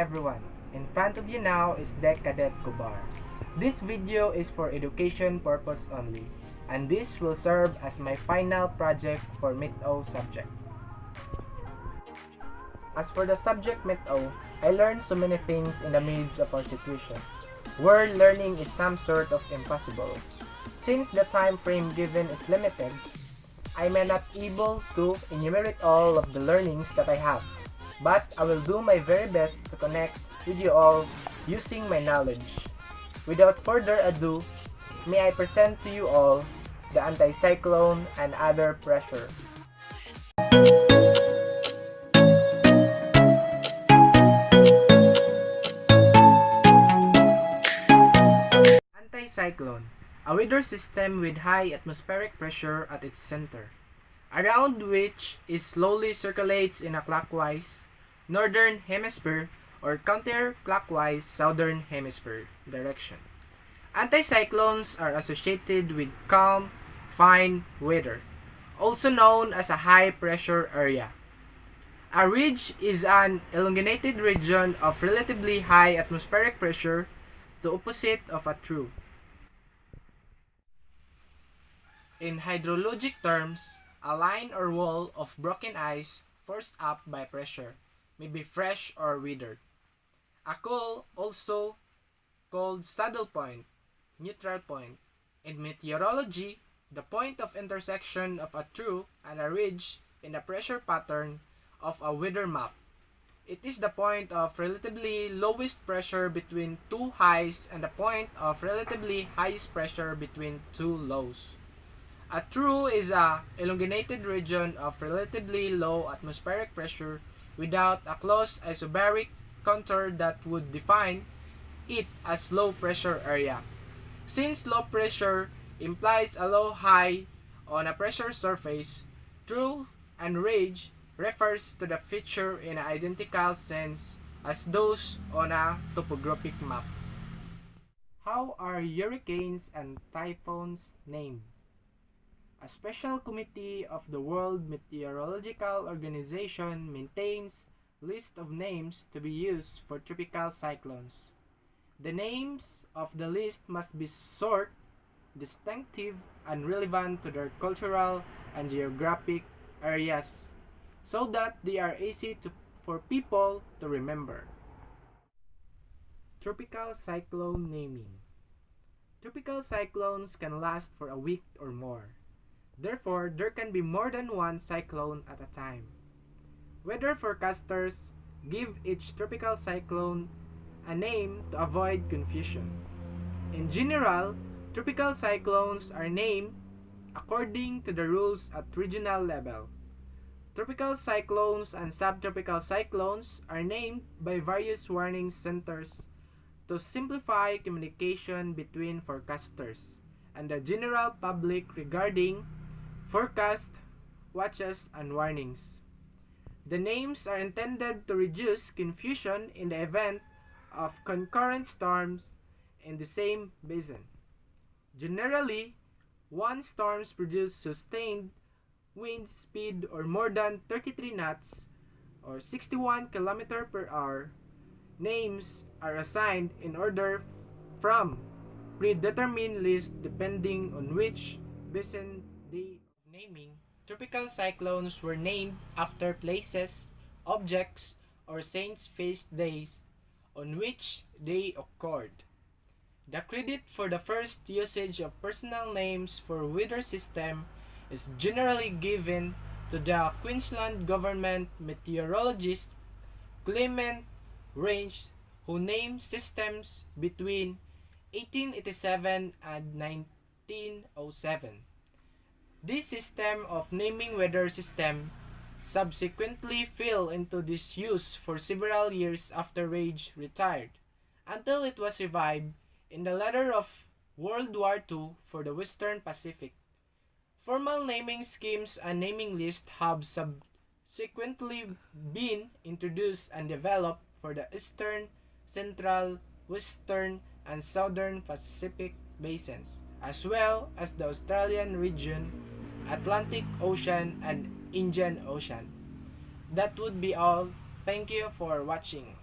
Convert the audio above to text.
everyone. In front of you now is Deck Cadet Kubar. This video is for education purpose only, and this will serve as my final project for MIT-O subject. As for the subject MIT-O, I learned so many things in the midst of our situation, where learning is some sort of impossible. Since the time frame given is limited, I may not able to enumerate all of the learnings that I have, but I will do my very best to connect with you all using my knowledge. Without further ado, may I present to you all the anticyclone and other pressure. Anticyclone, a weather system with high atmospheric pressure at its center, around which it slowly circulates in a clockwise northern hemisphere or counterclockwise southern hemisphere direction. Anticyclones are associated with calm, fine weather, also known as a high pressure area. A ridge is an elongated region of relatively high atmospheric pressure, the opposite of a trough. In hydrologic terms, a line or wall of broken ice forced up by pressure may be fresh or withered. A col, also called saddle point, neutral point. In meteorology, the point of intersection of a trough and a ridge in the pressure pattern of a weather map. It is the point of relatively lowest pressure between two highs and the point of relatively highest pressure between two lows. A trough is a elongated region of relatively low atmospheric pressure without a close isobaric contour that would define it as low pressure area. Since low pressure implies a low high on a pressure surface, trough and ridge refers to the feature in an identical sense as those on a topographic map. How are hurricanes and typhoons named? A special committee of the World Meteorological Organization maintains list of names to be used for tropical cyclones. The names of the list must be short, distinctive, and relevant to their cultural and geographic areas so that they are easy for people to remember. Tropical cyclone naming. Tropical cyclones can last for a week or more. Therefore, there can be more than one cyclone at a time. Weather forecasters give each tropical cyclone a name to avoid confusion. In general, tropical cyclones are named according to the rules at regional level. Tropical cyclones and subtropical cyclones are named by various warning centers to simplify communication between forecasters and the general public regarding forecast, watches, and warnings. The names are intended to reduce confusion in the event of concurrent storms in the same basin. Generally, one storms produce sustained wind speed or more than 33 knots or 61 km per hour. Names are assigned in order from predetermined list depending on which basin they naming. Tropical cyclones were named after places, objects, or saints' feast days on which they occurred. The credit for the first usage of personal names for weather system is generally given to the Queensland government meteorologist Clement Range, who named systems between 1887 and 1907. This system of naming weather system subsequently fell into disuse for several years after Range retired, until it was revived in the latter of World War II for the Western Pacific. Formal naming schemes and naming lists have subsequently been introduced and developed for the Eastern, Central, Western, and Southern Pacific basins, as well as the Australian region, Atlantic Ocean, and Indian Ocean. That would be all. Thank you for watching.